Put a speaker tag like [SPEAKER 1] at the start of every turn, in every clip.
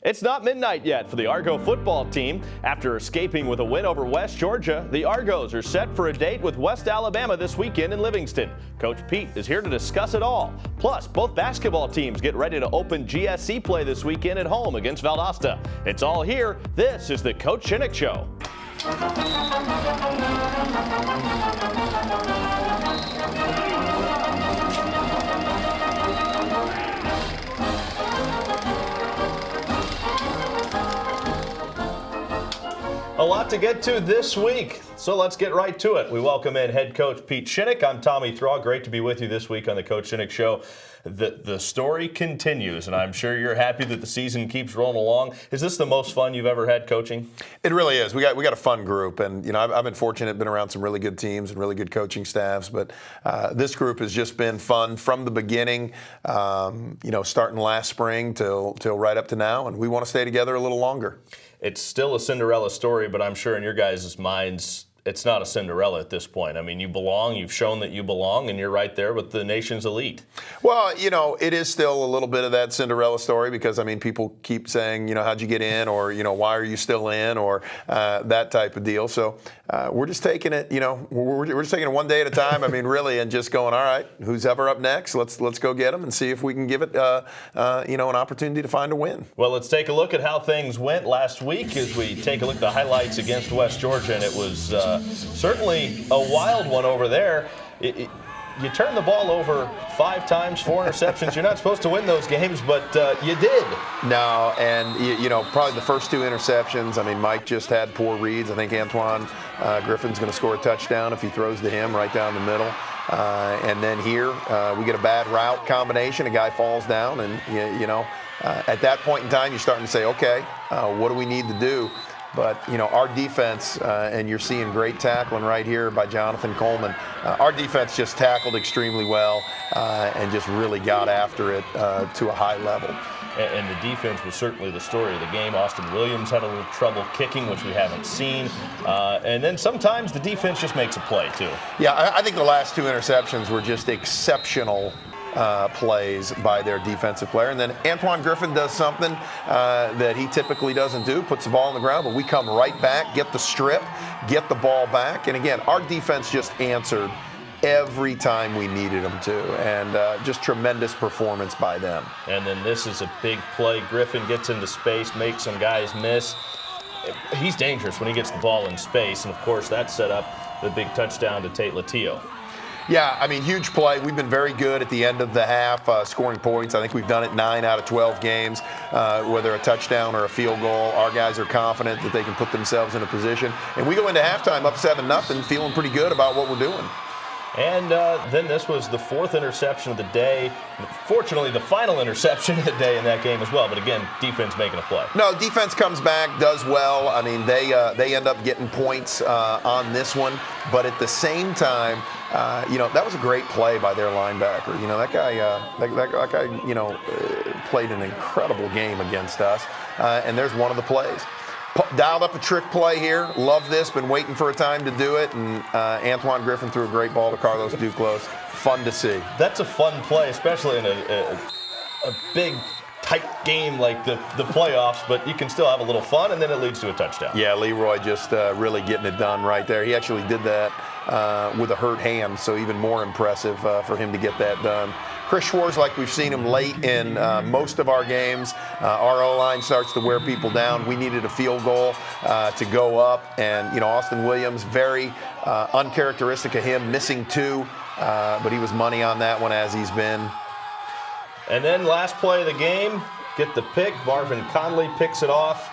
[SPEAKER 1] It's not midnight yet for the Argo football team. After escaping with a win over West Georgia, the Argos are set for a date with West Alabama this weekend in Livingston. Coach Pete is here to discuss it all. Plus, both basketball teams get ready to open GSC play this weekend at home against Valdosta. It's all here. This is the Coach Shinnick Show. A lot to get to this week, so let's get right to it. We welcome in head coach Pete Shinnick. I'm Tommy Thrall. Great to be with you this week on the Coach Shinnick Show. The story continues, and I'm sure you're happy that the season keeps rolling along. Is this the most fun you've ever had coaching?
[SPEAKER 2] It really is. We got a fun group, and I've been fortunate, been around some really good teams and really good coaching staffs. But this group has just been fun from the beginning. Starting last spring till right up to now, and we want to stay together a little longer.
[SPEAKER 1] It's still a Cinderella story, but I'm sure in your guys' minds, it's not a Cinderella at this point. I mean, you belong, you've shown that you belong, and you're right there with the nation's elite.
[SPEAKER 2] Well, it is still a little bit of that Cinderella story because, people keep saying, how'd you get in, or, why are you still in, or that type of deal. So we're just taking it, we're just taking it one day at a time, really, and just going, all right, who's ever up next? Let's go get them and see if we can give it, an opportunity to find a win.
[SPEAKER 1] Well, let's take a look at how things went last week as we take a look at the highlights against West Georgia, and it was certainly a wild one over there. You turned the ball over 5 times, 4 interceptions. You're not supposed to win those games, but you did.
[SPEAKER 2] No, and probably the first 2 interceptions. Mike just had poor reads. I think Antoine Griffin's going to score a touchdown if he throws to him right down the middle. And then here we get a bad route combination. A guy falls down, and at that point in time, you're starting to say, okay, what do we need to do? But, our defense, and you're seeing great tackling right here by Jonathan Coleman. Our defense just tackled extremely well and just really got after it to a high level.
[SPEAKER 1] And the defense was certainly the story of the game. Austin Williams had a little trouble kicking, which we haven't seen. And then sometimes the defense just makes a play, too.
[SPEAKER 2] Yeah, I think the last 2 interceptions were just exceptional plays by their defensive player. And then Antoine Griffin does something that he typically doesn't do, puts the ball on the ground, but we come right back, get the strip, get the ball back. And again, our defense just answered every time we needed them to, and just tremendous performance by them.
[SPEAKER 1] And then this is a big play. Griffin gets into space, makes some guys miss. He's dangerous when he gets the ball in space, and of course that set up the big touchdown to Tate Latillo.
[SPEAKER 2] Yeah, huge play. We've been very good at the end of the half scoring points. I think we've done it 9 out of 12 games, whether a touchdown or a field goal. Our guys are confident that they can put themselves in a position. And we go into halftime up 7-0, feeling pretty good about what we're doing.
[SPEAKER 1] And then this was the 4th interception of the day. Fortunately, the final interception of the day in that game as well. But again, defense making a play.
[SPEAKER 2] No, defense comes back, does well. They end up getting points on this one. But at the same time, that was a great play by their linebacker. That guy played an incredible game against us. And there's one of the plays. Dialed up a trick play here. Love this. Been waiting for a time to do it. And Antoine Griffin threw a great ball to Carlos Duclos. Fun to see.
[SPEAKER 1] That's a fun play, especially in a big, tight game like the playoffs. But you can still have a little fun, and then it leads to a touchdown.
[SPEAKER 2] Yeah, Leroy just really getting it done right there. He actually did that with a hurt hand, so even more impressive for him to get that done. Chris Schwartz, like we've seen him late in most of our games, our O-line starts to wear people down. We needed a field goal to go up, and Austin Williams, very uncharacteristic of him, missing 2, but he was money on that one, as he's been.
[SPEAKER 1] And then last play of the game, get the pick. Marvin Conley picks it off.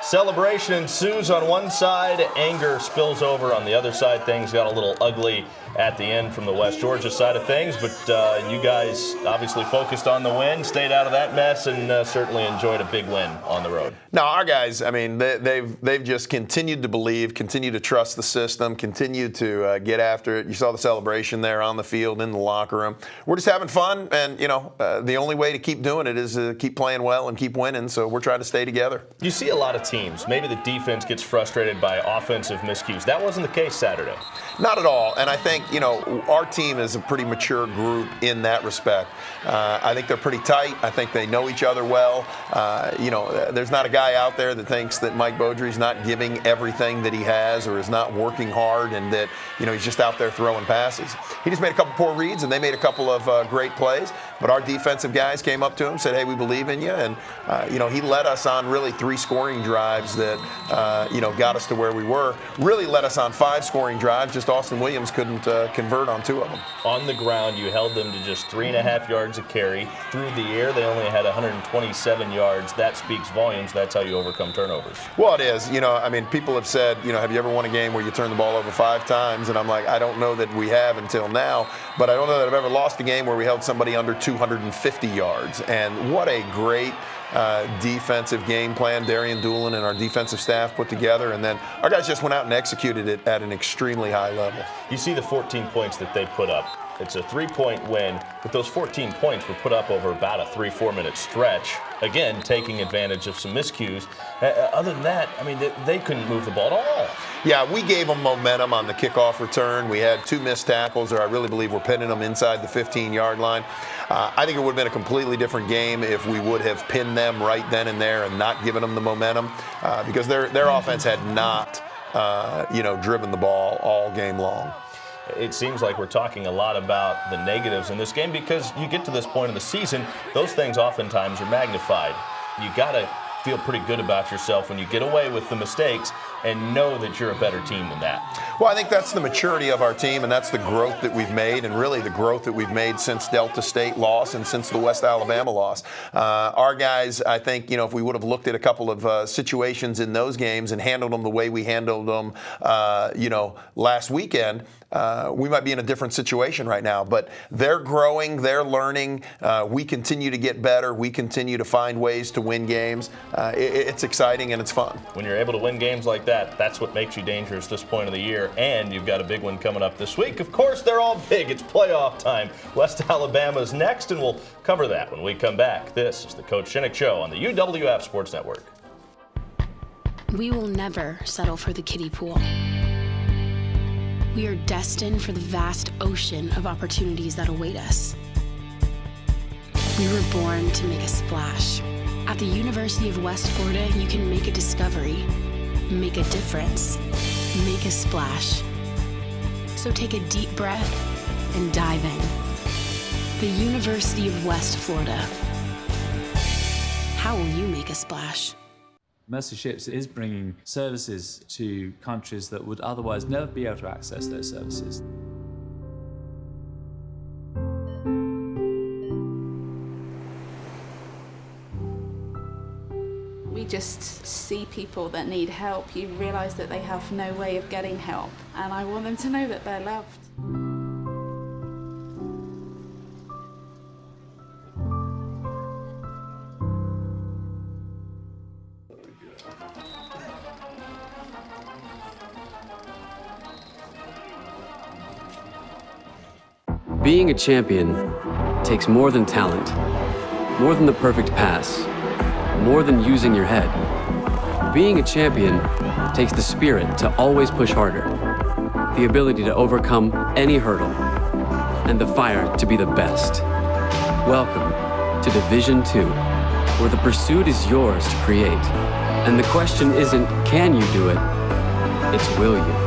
[SPEAKER 1] Celebration ensues on one side. Anger spills over on the other side. Things got a little ugly at the end from the West Georgia side of things, but you guys obviously focused on the win, stayed out of that mess, and certainly enjoyed a big win on the road.
[SPEAKER 2] No, our guys, they've just continued to believe, continue to trust the system, continue to get after it. You saw the celebration there on the field, in the locker room. We're just having fun, and the only way to keep doing it is to keep playing well and keep winning, so we're trying to stay together.
[SPEAKER 1] You see a lot of teams. Maybe the defense gets frustrated by offensive miscues. That wasn't the case Saturday.
[SPEAKER 2] Not at all. And I think, our team is a pretty mature group in that respect. I think they're pretty tight. I think they know each other well. There's not a guy out there that thinks that Mike Beaudry's not giving everything that he has or is not working hard and that, he's just out there throwing passes. He just made a couple poor reads and they made a couple of great plays. But our defensive guys came up to him, said, hey, we believe in you. And, he led us on really 3 scoring drives that, got us to where we were. Really led us on 5 scoring drives. Just Austin Williams couldn't convert on 2 of them.
[SPEAKER 1] On the ground, you held them to just 3.5 yards a carry. Through the air, they only had 127 yards. That speaks volumes. That's how you overcome turnovers.
[SPEAKER 2] Well, it is. People have said, have you ever won a game where you turn the ball over 5 times? And I'm like, I don't know that we have until now. But I don't know that I've ever lost a game where we held somebody under 250 yards. And what a great defensive game plan Darian Doolin and our defensive staff put together, and then our guys just went out and executed it at an extremely high level.
[SPEAKER 1] You see the 14 points that they put up. It's a 3-point win, but those 14 points were put up over about a 3-4 minute stretch. Again, taking advantage of some miscues. Other than that, they couldn't move the ball at all.
[SPEAKER 2] Yeah, we gave them momentum on the kickoff return. We had 2 missed tackles, or I really believe we're pinning them inside the 15-yard line. I think it would have been a completely different game if we would have pinned them right then and there and not given them the momentum, because their offense had not, driven the ball all game long.
[SPEAKER 1] It seems like we're talking a lot about the negatives in this game because you get to this point in the season, those things oftentimes are magnified. You got to feel pretty good about yourself when you get away with the mistakes and know that you're a better team than that.
[SPEAKER 2] Well, I think that's the maturity of our team, and that's the growth that we've made, and really the growth that we've made since Delta State loss and since the West Alabama loss. Our guys, I think, if we would have looked at a couple of situations in those games and handled them the way we handled them, last weekend, we might be in a different situation right now. But they're growing, they're learning. We continue to get better. We continue to find ways to win games. It's exciting and it's fun.
[SPEAKER 1] When you're able to win games like that, that's what makes you dangerous this point of the year. And you've got a big one coming up this week. Of course, they're all big. It's playoff time. West Alabama's next, and we'll cover that when we come back. This is the Coach Shinnick Show on the UWF Sports Network.
[SPEAKER 3] We will never settle for the kiddie pool. We are destined for the vast ocean of opportunities that await us. We were born to make a splash. At the University of West Florida, you can make a discovery, make a difference, make a splash. So take a deep breath and dive in. The University of West Florida. How will you make a splash?
[SPEAKER 4] Mercy Ships is bringing services to countries that would otherwise never be able to access those services.
[SPEAKER 5] We just see people that need help. You realise that they have no way of getting help, and I want them to know that they're loved.
[SPEAKER 6] Being a champion takes more than talent, more than the perfect pass, more than using your head. Being a champion takes the spirit to always push harder, the ability to overcome any hurdle, and the fire to be the best. Welcome to Division II, where the pursuit is yours to create. And the question isn't, can you do it? It's, will you?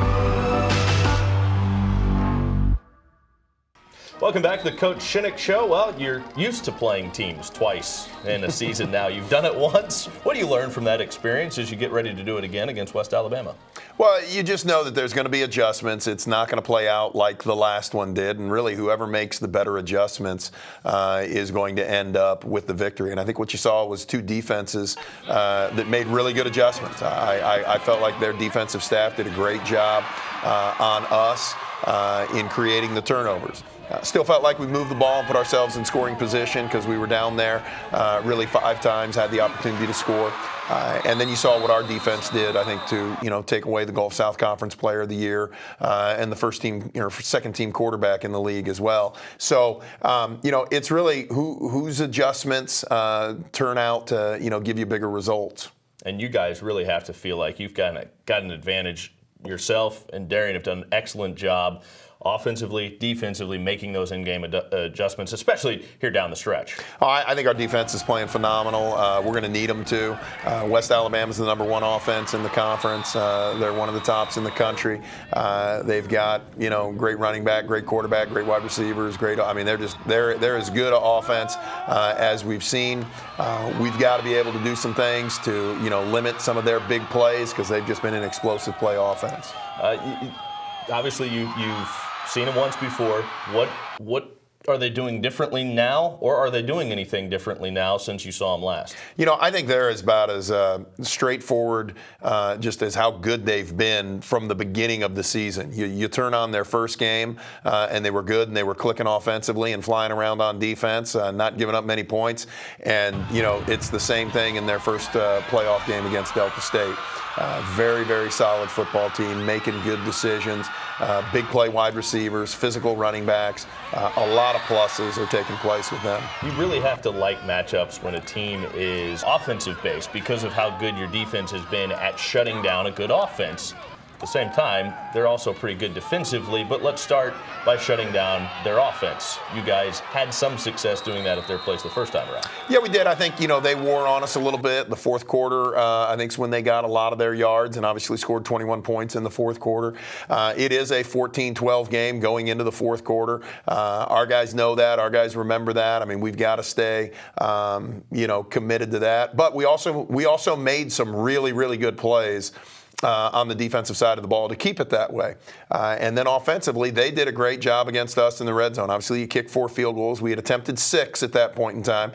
[SPEAKER 1] Welcome back to the Coach Shinnick Show. Well, you're used to playing teams twice in a season now. You've done it once. What do you learn from that experience as you get ready to do it again against West Alabama?
[SPEAKER 2] Well, you just know that there's going to be adjustments. It's not going to play out like the last one did, and really whoever makes the better adjustments is going to end up with the victory. And I think what you saw was 2 defenses that made really good adjustments. I felt like their defensive staff did a great job on us in creating the turnovers. Still felt like we moved the ball and put ourselves in scoring position because we were down there really 5 times, had the opportunity to score. And then you saw what our defense did, I think, to take away the Gulf South Conference Player of the Year and the second team quarterback in the league as well. So it's really whose adjustments turn out to give you bigger results.
[SPEAKER 1] And you guys really have to feel like you've got an advantage. Yourself and Darian have done an excellent job offensively, defensively, making those in-game adjustments, especially here down the stretch.
[SPEAKER 2] I think our defense is playing phenomenal. We're going to need them to. West Alabama's the #1 offense in the conference. They're one of the tops in the country. They've got, great running back, great quarterback, great wide receivers, great. I mean, they're as good an offense as we've seen. We've got to be able to do some things to, limit some of their big plays because they've just been an explosive play offense.
[SPEAKER 1] Obviously, you've seen them once before. What are they doing differently now, or are they doing anything differently now since you saw them last?
[SPEAKER 2] I think they're about as straightforward just as how good they've been from the beginning of the season. You turn on their first game, and they were good, and they were clicking offensively and flying around on defense, not giving up many points. And, it's the same thing in their first playoff game against Delta State. Very, very solid football team, making good decisions, big play wide receivers, physical running backs. A lot of pluses are taking place with them.
[SPEAKER 1] You really have to like matchups when a team is offensive-based because of how good your defense has been at shutting down a good offense. At the same time, they're also pretty good defensively, but let's start by shutting down their offense. You guys had some success doing that at their place the first time around.
[SPEAKER 2] Yeah, we did. I think, they wore on us a little bit. The fourth quarter, I think, is when they got a lot of their yards and obviously scored 21 points in the fourth quarter. It is a 14-12 game going into the fourth quarter. Our guys know that. Our guys remember that. I mean, we've got to stay, committed to that. But we also made some really, really good plays on the defensive side of the ball to keep it that way. And then offensively, they did a great job against us in the red zone. Obviously, you kicked 4 field goals. We had attempted 6 at that point in time,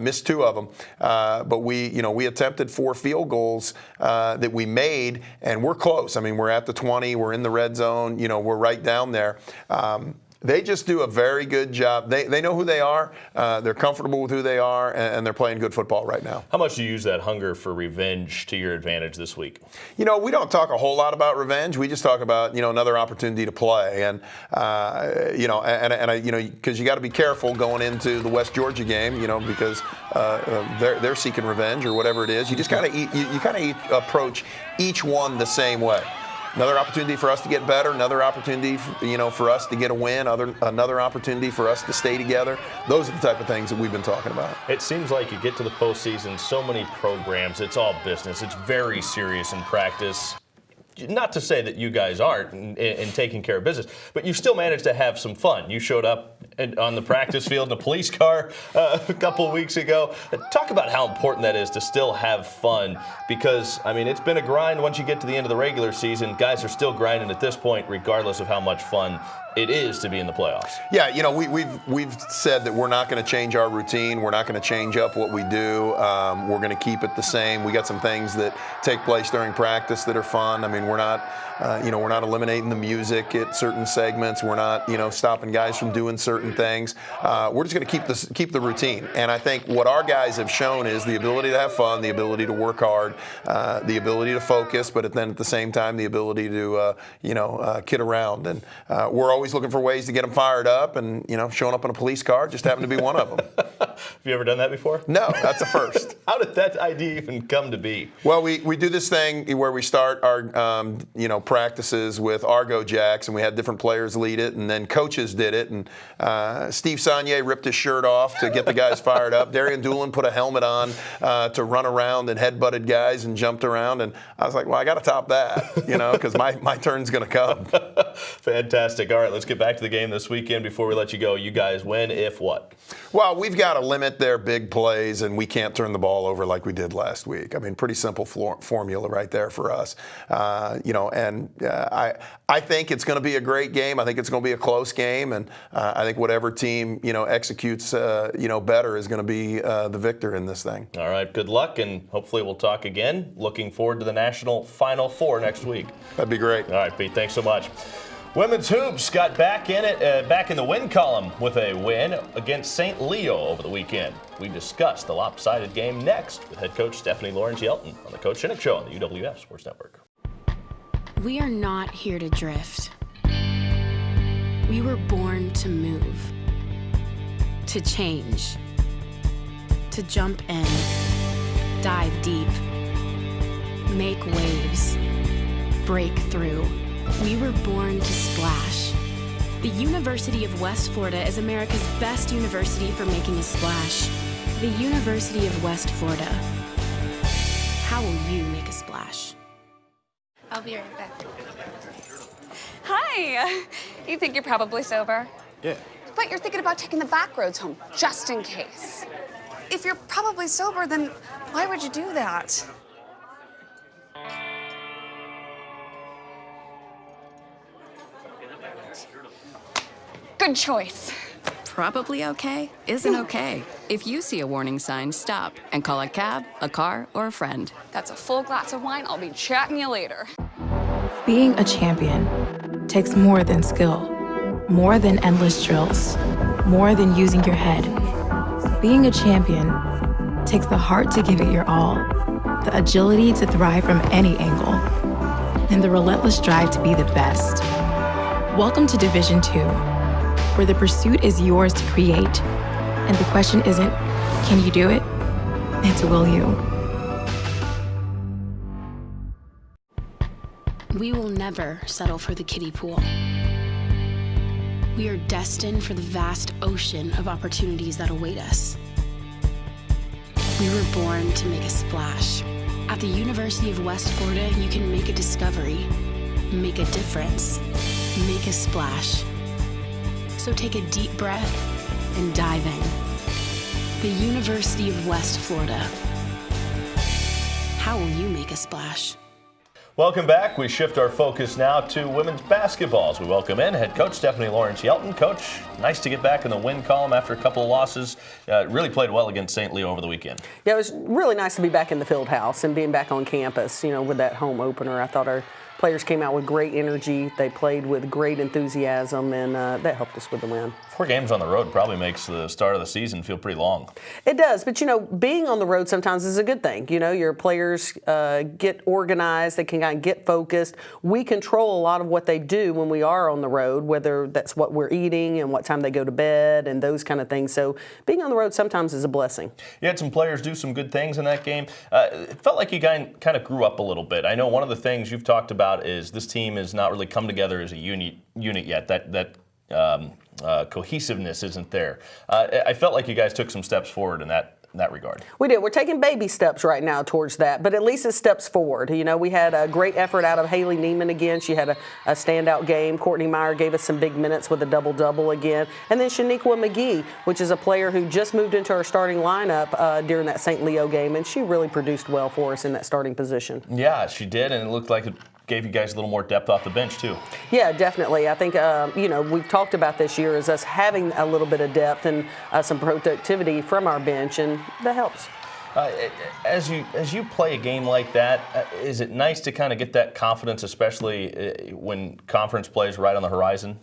[SPEAKER 2] missed 2 of them. But we attempted 4 field goals that we made, and we're close. I mean, we're at the 20. We're in the red zone. We're right down there. They just do a very good job. They know who they are. They're comfortable with who they are, and they're playing good football right now.
[SPEAKER 1] How much do you use that hunger for revenge to your advantage this week?
[SPEAKER 2] We don't talk a whole lot about revenge. We just talk about, another opportunity to play. And, because you got to be careful going into the West Georgia game, because they're seeking revenge or whatever it is. You just kind of approach each one the same way. Another opportunity for us to get better, another opportunity, for us to get a win, another opportunity for us to stay together. Those are the type of things that we've been talking about.
[SPEAKER 1] It seems like you get to the postseason, so many programs, it's all business. It's very serious in practice. Not to say that you guys aren't in taking care of business, but you still managed to have some fun. You showed up on the practice field in a police car a couple of weeks ago. Talk about how important that is to still have fun, because, it's been a grind once you get to the end of the regular season. Guys are still grinding at this point, regardless of how much fun it is to be in the playoffs.
[SPEAKER 2] Yeah, we've said that we're not going to change our routine. We're not going to change up what we do. We're going to keep it the same. We got some things that take place during practice that are fun. We're not eliminating the music at certain segments. We're not, stopping guys from doing certain things. We're just going to keep the routine. And I think what our guys have shown is the ability to have fun, the ability to work hard, the ability to focus, but then at the same time, the ability to, kid around. And we're always looking for ways to get them fired up, and, showing up in a police car just happened to be one of them.
[SPEAKER 1] Have you ever done that before?
[SPEAKER 2] No, that's a first.
[SPEAKER 1] How did that idea even come to be?
[SPEAKER 2] Well, we do this thing where we start our, practices with Argo jacks, and we had different players lead it, and then coaches did it. And Steve Saunier ripped his shirt off to get the guys fired up. Darian Doolin put a helmet on to run around and headbutted guys and jumped around. And I was like, well, I got to top that, because my turn's going to come.
[SPEAKER 1] Fantastic. All right, let's get back to the game this weekend. Before we let you go, you guys win if what?
[SPEAKER 2] Well, we've got to limit their big plays, and we can't turn the ball over like we did last week. Pretty simple formula right there for us. I think it's going to be a great game. I think it's going to be a close game, and I think whatever team executes better is going to be the victor in this thing.
[SPEAKER 1] All right, good luck, and hopefully we'll talk again. Looking forward to the National Final Four next week.
[SPEAKER 2] That'd be great.
[SPEAKER 1] All right, Pete, thanks so much. Women's hoops got back in the win column with a win against St. Leo over the weekend. We discuss the lopsided game next with head coach Stephanie Yelton on the Coach Shinnick Show on the UWF Sports Network.
[SPEAKER 3] We are not here to drift. We were born to move, to change, to jump in, dive deep, make waves, break through. We were born to splash. The University of West Florida is America's best university for making a splash. The University of West Florida. How will you make a splash?
[SPEAKER 7] I'll be right back.
[SPEAKER 8] Hi. You think you're probably sober?
[SPEAKER 9] Yeah.
[SPEAKER 8] But you're thinking about taking the back roads home, just in case. If you're probably sober, then why would you do that? Good choice.
[SPEAKER 10] Probably okay isn't okay. If you see a warning sign, stop and call a cab, a car, or a friend.
[SPEAKER 8] That's a full glass of wine. I'll be chatting you later.
[SPEAKER 11] Being a champion takes more than skill, more than endless drills, more than using your head. Being a champion takes the heart to give it your all, the agility to thrive from any angle, and the relentless drive to be the best. Welcome to Division II, where the pursuit is yours to create, and the question isn't, can you do it? It's will you?
[SPEAKER 3] We will never settle for the kiddie pool. We are destined for the vast ocean of opportunities that await us. We were born to make a splash. At the University of West Florida, you can make a discovery, make a difference, make a splash. So take a deep breath and dive in. The University of West Florida. How will you make a splash?
[SPEAKER 1] Welcome back. We shift our focus now to women's basketball as we welcome in head coach Stephanie Yelton. Coach, nice to get back in the win column after a couple of losses. Really played well against St. Leo over the weekend.
[SPEAKER 12] Yeah, it was really nice to be back in the field house and being back on campus, with that home opener. I thought our players came out with great energy. They played with great enthusiasm, and that helped us with the win.
[SPEAKER 1] 4 games on the road probably makes the start of the season feel pretty long.
[SPEAKER 12] It does, but being on the road sometimes is a good thing. Your players get organized, they can kind of get focused. We control a lot of what they do when we are on the road, whether that's what we're eating and what time they go to bed and those kind of things. So being on the road sometimes is a blessing.
[SPEAKER 1] You had some players do some good things in that game. It felt like you kind of grew up a little bit. I know one of the things you've talked about is this team has not really come together as a unit yet. That cohesiveness isn't there. I felt like you guys took some steps forward in that regard.
[SPEAKER 12] We did. We're taking baby steps right now towards that, but at least it's steps forward. We had a great effort out of Haley Neiman again. She had a standout game. Courtney Meyer gave us some big minutes with a double-double again. And then Shaniqua McGee, which is a player who just moved into our starting lineup during that St. Leo game, and she really produced well for us in that starting position.
[SPEAKER 1] Yeah, she did, and it looked like it gave you guys a little more depth off the bench, too.
[SPEAKER 12] Yeah, definitely. I think, we've talked about this year as us having a little bit of depth and some productivity from our bench, and that helps.
[SPEAKER 1] As you play a game like that, is it nice to kind of get that confidence, especially when conference play is right on the horizon?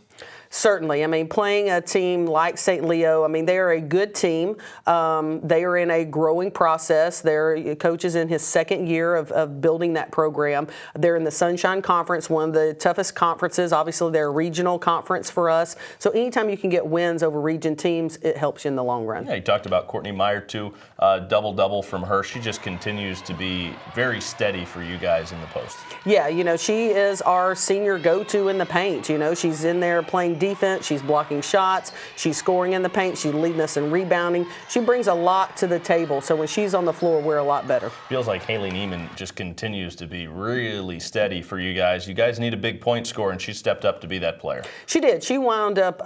[SPEAKER 12] Certainly. Playing a team like St. Leo, they are a good team. They are in a growing process. Their coach is in his second year of building that program. They're in the Sunshine Conference, one of the toughest conferences. Obviously, they're a regional conference for us. So anytime you can get wins over region teams, it helps you in the long run.
[SPEAKER 1] Yeah, you talked about Courtney Meyer, too. Double-double from her. She just continues to be very steady for you guys in the post.
[SPEAKER 12] Yeah, she is our senior go-to in the paint. She's in there playing defense. She's blocking shots. She's scoring in the paint. She's leading us in rebounding. She brings a lot to the table. So when she's on the floor, we're a lot better.
[SPEAKER 1] Feels like Haley Neiman just continues to be really steady for you guys. You guys need a big point scorer, and she stepped up to be that player.
[SPEAKER 12] She did. She wound up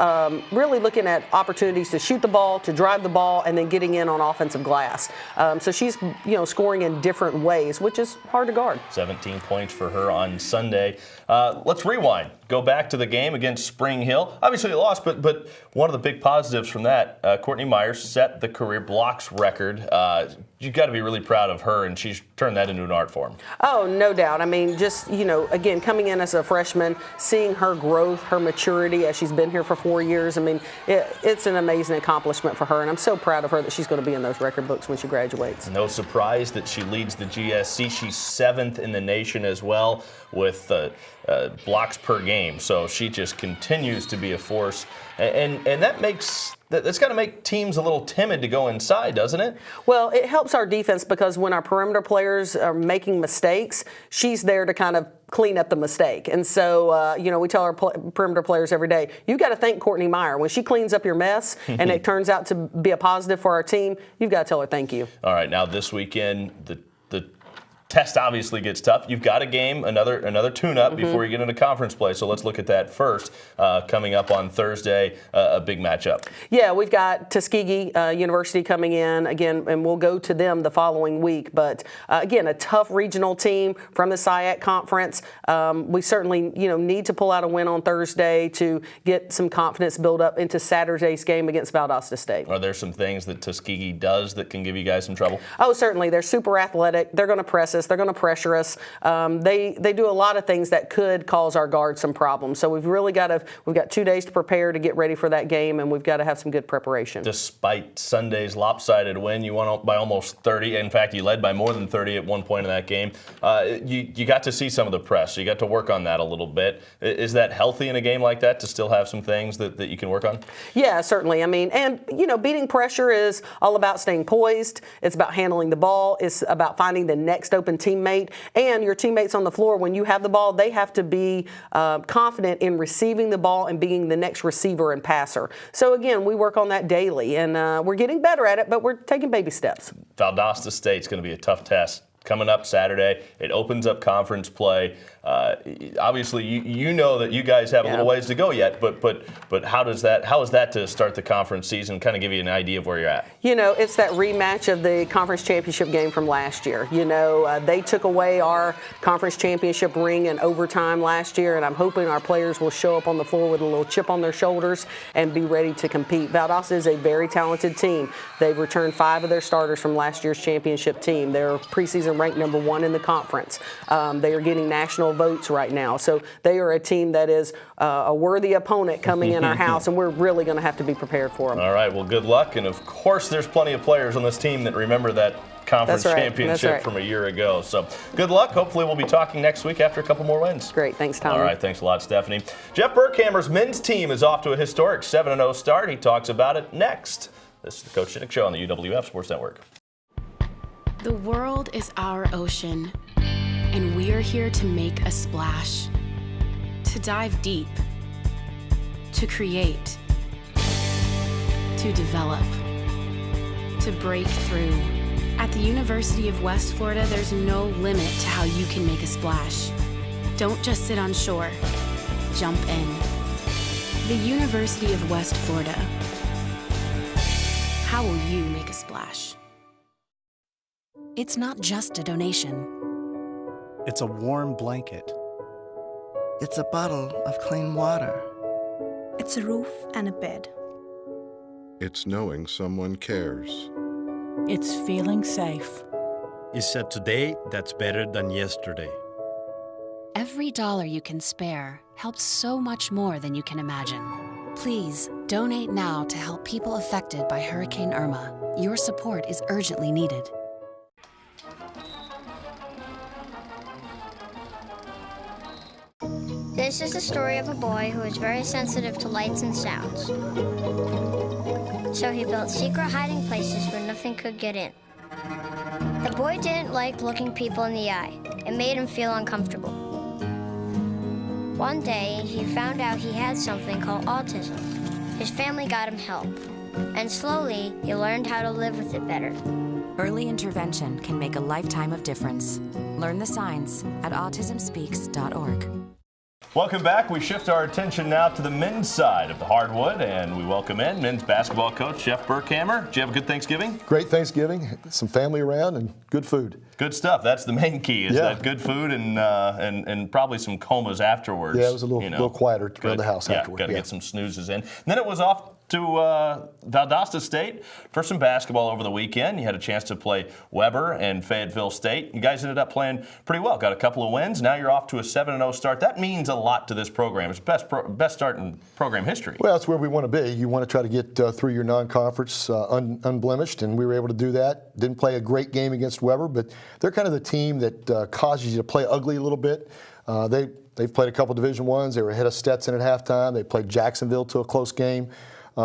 [SPEAKER 12] really looking at opportunities to shoot the ball, to drive the ball, and then getting in on offensive glass. So she's scoring in different ways, which is hard to guard.
[SPEAKER 1] 17 points for her on Sunday. Let's rewind. Go back to the game against Spring Hill. Obviously, they lost, but one of the big positives from that, Courtney Meyer set the career blocks record. You've got to be really proud of her, and she's turned that into an art form.
[SPEAKER 12] Oh, no doubt. Again, coming in as a freshman, seeing her growth, her maturity as she's been here for 4 years, it's an amazing accomplishment for her, and I'm so proud of her that she's going to be in those record books when she graduates.
[SPEAKER 1] No surprise that she leads the GSC. She's 7th in the nation as well with blocks per game. So she just continues to be a force, and that's got to make teams a little timid to go inside, doesn't it?
[SPEAKER 12] Well, it helps our defense because when our perimeter players are making mistakes, she's there to kind of clean up the mistake. And so, we tell our perimeter players every day, you've got to thank Courtney Meyer. When she cleans up your mess and it turns out to be a positive for our team, you've got to tell her thank you.
[SPEAKER 1] All right, now this weekend, the test obviously gets tough. You've got a game, another tune-up before you get into conference play. So let's look at that first. Coming up on Thursday, a big matchup.
[SPEAKER 12] Yeah, we've got Tuskegee University coming in again, and we'll go to them the following week. But again, a tough regional team from the SIAC conference. We certainly need to pull out a win on Thursday to get some confidence build up into Saturday's game against Valdosta State.
[SPEAKER 1] Are there some things that Tuskegee does that can give you guys some trouble?
[SPEAKER 12] Oh, certainly. They're super athletic. They're going to press us. They're going to pressure us. They do a lot of things that could cause our guards some problems. So we've got 2 days to prepare to get ready for that game, and we've got to have some good preparation.
[SPEAKER 1] Despite Sunday's lopsided win, you won by almost 30. In fact, you led by more than 30 at one point in that game. You got to see some of the press. You got to work on that a little bit. Is that healthy in a game like that to still have some things that you can work on? Yeah,
[SPEAKER 12] certainly. I mean, and beating pressure is all about staying poised. It's about handling the ball. It's about finding the next open teammate, and your teammates on the floor, when you have the ball, they have to be confident in receiving the ball and being the next receiver and passer. So again, we work on that daily, and we're getting better at it, but we're taking baby steps.
[SPEAKER 1] Valdosta State's going to be a tough test coming up Saturday. It opens up conference play. Obviously, you know that you guys have a little ways to go yet, but how is that to start the conference season? Kind of give you an idea of where you're at.
[SPEAKER 12] It's that rematch of the conference championship game from last year. They took away our conference championship ring in overtime last year, and I'm hoping our players will show up on the floor with a little chip on their shoulders and be ready to compete. Valdosta is a very talented team. They've returned 5 of their starters from last year's championship team. They're preseason ranked number 1 in the conference. They are getting national votes right now. So they are a team that is a worthy opponent coming in our house, and we're really going to have to be prepared for them.
[SPEAKER 1] All right, well, good luck. And of course, there's plenty of players on this team that remember that conference championship from a year ago. So good luck. Hopefully we'll be talking next week after a couple more wins.
[SPEAKER 12] Great. Thanks, Tom.
[SPEAKER 1] All right. Thanks a lot, Stephanie. Jeff Burkhamer's men's team is off to a historic 7-0 start. He talks about it next. This is the Coach Shinnick Show on the UWF Sports Network.
[SPEAKER 3] The world is our ocean, and we are here to make a splash, to dive deep, to create, to develop, to break through. At the University of West Florida, there's no limit to how you can make a splash. Don't just sit on shore, jump in. The University of West Florida. How will you make a splash?
[SPEAKER 9] It's not just a donation.
[SPEAKER 13] It's a warm blanket.
[SPEAKER 14] It's a bottle of clean water.
[SPEAKER 15] It's a roof and a bed.
[SPEAKER 16] It's knowing someone cares.
[SPEAKER 17] It's feeling safe.
[SPEAKER 13] It's a today that's better than yesterday.
[SPEAKER 9] Every dollar you can spare helps so much more than you can imagine. Please donate now to help people affected by Hurricane Irma. Your support is urgently needed.
[SPEAKER 18] This is the story of a boy who is very sensitive to lights and sounds. So he built secret hiding places where nothing could get in. The boy didn't like looking people in the eye. It made him feel uncomfortable. One day, he found out he had something called autism. His family got him help. And slowly, he learned how to live with it better.
[SPEAKER 10] Early intervention can make a lifetime of difference. Learn the signs at autismspeaks.org.
[SPEAKER 1] Welcome back. We shift our attention now to the men's side of the hardwood, and we welcome in men's basketball coach Jeff Burkhamer. Did you have a good Thanksgiving?
[SPEAKER 19] Great Thanksgiving. Some family around and good food.
[SPEAKER 1] Good stuff. That's the main key, is that good food and probably some comas afterwards.
[SPEAKER 19] Yeah, it was a little quieter around the house afterwards.
[SPEAKER 1] Got to get some snoozes in. And then it was off to Valdosta State for some basketball over the weekend. You had a chance to play Weber and Fayetteville State. You guys ended up playing pretty well. Got a couple of wins. Now you're off to a 7-0 start. That means a lot to this program. It's best start in program history.
[SPEAKER 19] Well, that's where we want to be. You want to try to get through your non-conference unblemished, and we were able to do that. Didn't play a great game against Weber, but they're kind of the team that causes you to play ugly a little bit. They've played a couple Division I's. They were ahead of Stetson at halftime. They played Jacksonville to a close game.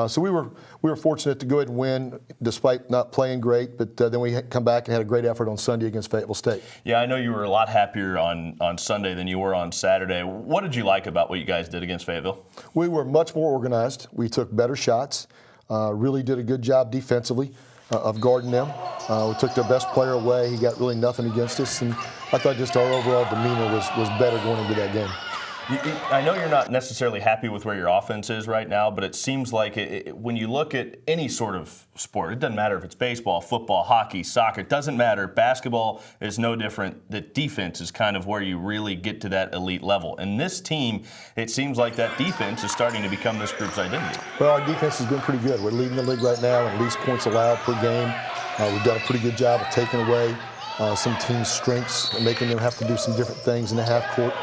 [SPEAKER 19] So we were fortunate to go ahead and win despite not playing great, but then we come back and had a great effort on Sunday against Fayetteville State.
[SPEAKER 1] Yeah, I know you were a lot happier on Sunday than you were on Saturday. What did you like about what you guys did against Fayetteville?
[SPEAKER 19] We were much more organized. We took better shots, really did a good job defensively of guarding them. We took their best player away. He got really nothing against us, and I thought just our overall demeanor was better going into that game.
[SPEAKER 1] I know you're not necessarily happy with where your offense is right now, but it seems like when you look at any sort of sport, it doesn't matter if it's baseball, football, hockey, soccer, it doesn't matter. Basketball is no different. The defense is kind of where you really get to that elite level. And this team, it seems like that defense is starting to become this group's identity.
[SPEAKER 19] Well, our defense has been pretty good. We're leading the league right now in least points allowed per game. We've done a pretty good job of taking away some teams' strengths and making them have to do some different things in the half court.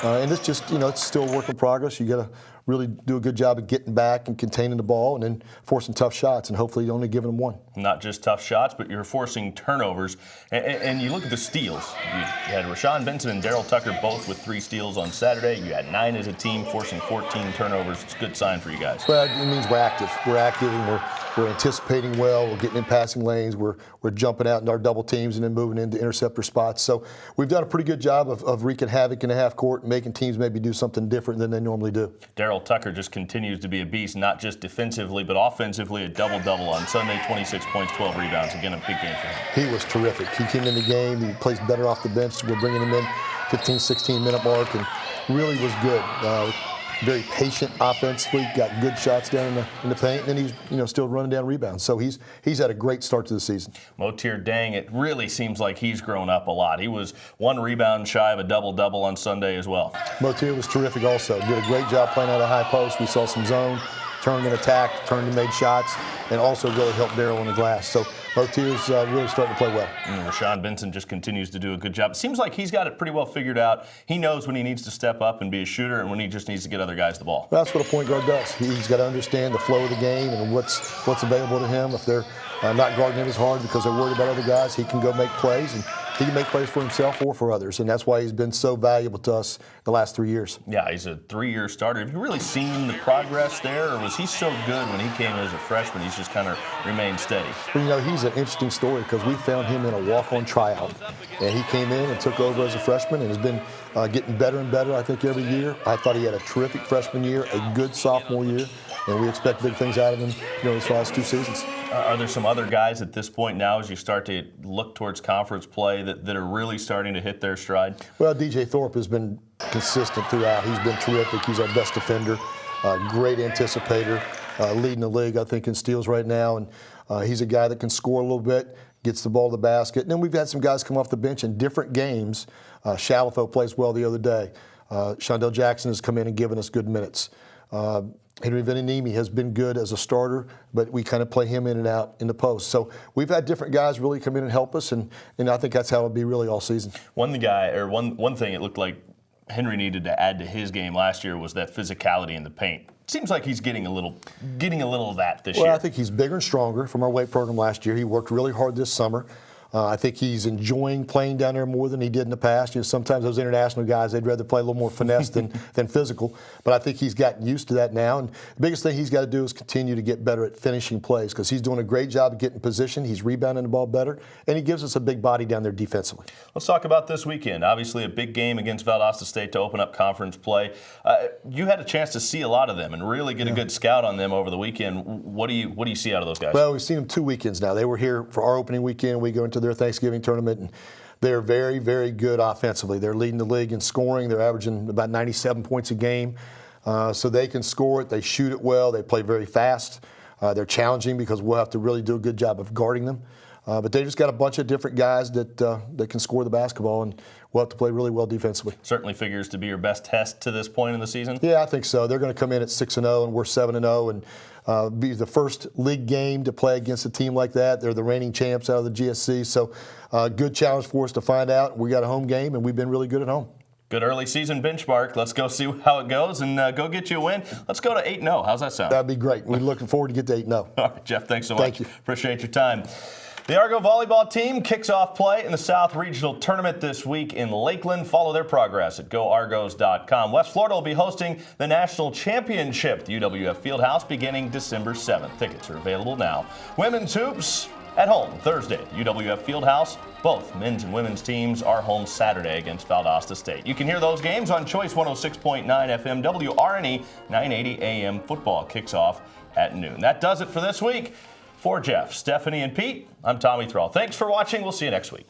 [SPEAKER 19] And it's just, it's still a work in progress. You got to really do a good job of getting back and containing the ball and then forcing tough shots, and hopefully you're only giving them one.
[SPEAKER 1] Not just tough shots, but you're forcing turnovers. And you look at the steals. You had Rashawn Benson and Daryl Tucker both with 3 steals on Saturday. You had 9 as a team, forcing 14 turnovers. It's a good sign for you guys.
[SPEAKER 19] Well, it means we're active. We're active and we're anticipating well. We're getting in passing lanes. We're jumping out in our double teams and then moving into interceptor spots. So we've done a pretty good job of wreaking havoc in the half court and making teams maybe do something different than they normally do.
[SPEAKER 1] Daryl Tucker just continues to be a beast, not just defensively, but offensively. A double-double on Sunday, 26 points, 12 rebounds. Again, a big game for him.
[SPEAKER 19] He was terrific. He came in the game. He plays better off the bench. We're bringing him in 15, 16-minute mark, and really was good. Very patient offensively, got good shots down in the paint, and he's still running down rebounds. So he's had a great start to the season.
[SPEAKER 1] Motir Dang, it really seems like he's grown up a lot. He was 1 rebound shy of a double-double on Sunday as well.
[SPEAKER 19] Motir was terrific also. Did a great job playing out of high post. We saw some zone, turned and attacked, turned and made shots, and also really helped Daryl on the glass. So Motir's really starting to play well.
[SPEAKER 1] And Rashawn Benson just continues to do a good job. It seems like he's got it pretty well figured out. He knows when he needs to step up and be a shooter and when he just needs to get other guys the ball.
[SPEAKER 19] Well, that's what a point guard does. He's got to understand the flow of the game and what's available to him. If they're not guarding him as hard because they're worried about other guys, he can go make plays, and he can make plays for himself or for others, and that's why he's been so valuable to us the last 3 years.
[SPEAKER 1] Yeah, he's a 3-year starter. Have you really seen the progress there, or was he so good when he came as a freshman, he's just kind of remained steady?
[SPEAKER 19] Well, he's an interesting story because we found him in a walk-on tryout, and he came in and took over as a freshman and has been getting better and better, I think, every year. I thought he had a terrific freshman year, a good sophomore year, and we expect big things out of him, his last 2 seasons.
[SPEAKER 1] Are there some other guys at this point now, as you start to look towards conference play, that are really starting to hit their stride?
[SPEAKER 19] Well, DJ Thorpe has been consistent throughout. He's been terrific. He's our best defender, great anticipator, leading the league, I think, in steals right now. And he's a guy that can score a little bit, gets the ball to the basket. And then we've had some guys come off the bench in different games. Shalafo plays well the other day. Shondell Jackson has come in and given us good minutes. Henry Venanimi has been good as a starter, but we kind of play him in and out in the post. So we've had different guys really come in and help us, and I think that's how it'll be really all season.
[SPEAKER 1] One thing it looked like Henry needed to add to his game last year was that physicality in the paint. It seems like he's getting a little of that this year.
[SPEAKER 19] Well, I think he's bigger and stronger from our weight program last year. He worked really hard this summer. I think he's enjoying playing down there more than he did in the past. Sometimes those international guys, they'd rather play a little more finesse than physical. But I think he's gotten used to that now. And the biggest thing he's got to do is continue to get better at finishing plays because he's doing a great job of getting position. He's rebounding the ball better, and he gives us a big body down there defensively.
[SPEAKER 1] Let's talk about this weekend. Obviously, a big game against Valdosta State to open up conference play. You had a chance to see a lot of them and really get a good scout on them over the weekend. What do you see out of those guys?
[SPEAKER 19] Well, we've seen them 2 weekends now. They were here for our opening weekend. We go into their Thanksgiving tournament, and they're very, very good offensively. They're leading the league in scoring. They're averaging about 97 points a game. So they can score it. They shoot it well. They play very fast. They're challenging because we'll have to really do a good job of guarding them. But they just got a bunch of different guys that can score the basketball, and we'll have to play really well defensively.
[SPEAKER 1] Certainly figures to be your best test to this point in the season?
[SPEAKER 19] Yeah, I think so. They're going to come in at 6-0, and we're 7-0, and be the first league game to play against a team like that. They're the reigning champs out of the GSC, so good challenge for us to find out. We got a home game, and we've been really good at home.
[SPEAKER 1] Good early season benchmark. Let's go see how it goes and go get you a win. Let's go to 8-0. How's that sound?
[SPEAKER 19] That'd be great. We're looking forward to get to 8-0.
[SPEAKER 1] All right, Jeff, thanks so much.
[SPEAKER 19] Thank you.
[SPEAKER 1] Appreciate your time. The Argo volleyball team kicks off play in the South Regional Tournament this week in Lakeland. Follow their progress at goargos.com. West Florida will be hosting the National Championship at the UWF Fieldhouse beginning December 7th. Tickets are available now. Women's hoops at home Thursday at UWF Fieldhouse. Both men's and women's teams are home Saturday against Valdosta State. You can hear those games on Choice 106.9 FM, WRNE 980 AM. Football kicks off at noon. That does it for this week. For Jeff, Stephanie, and Pete, I'm Tommy Thrall. Thanks for watching. We'll see you next week.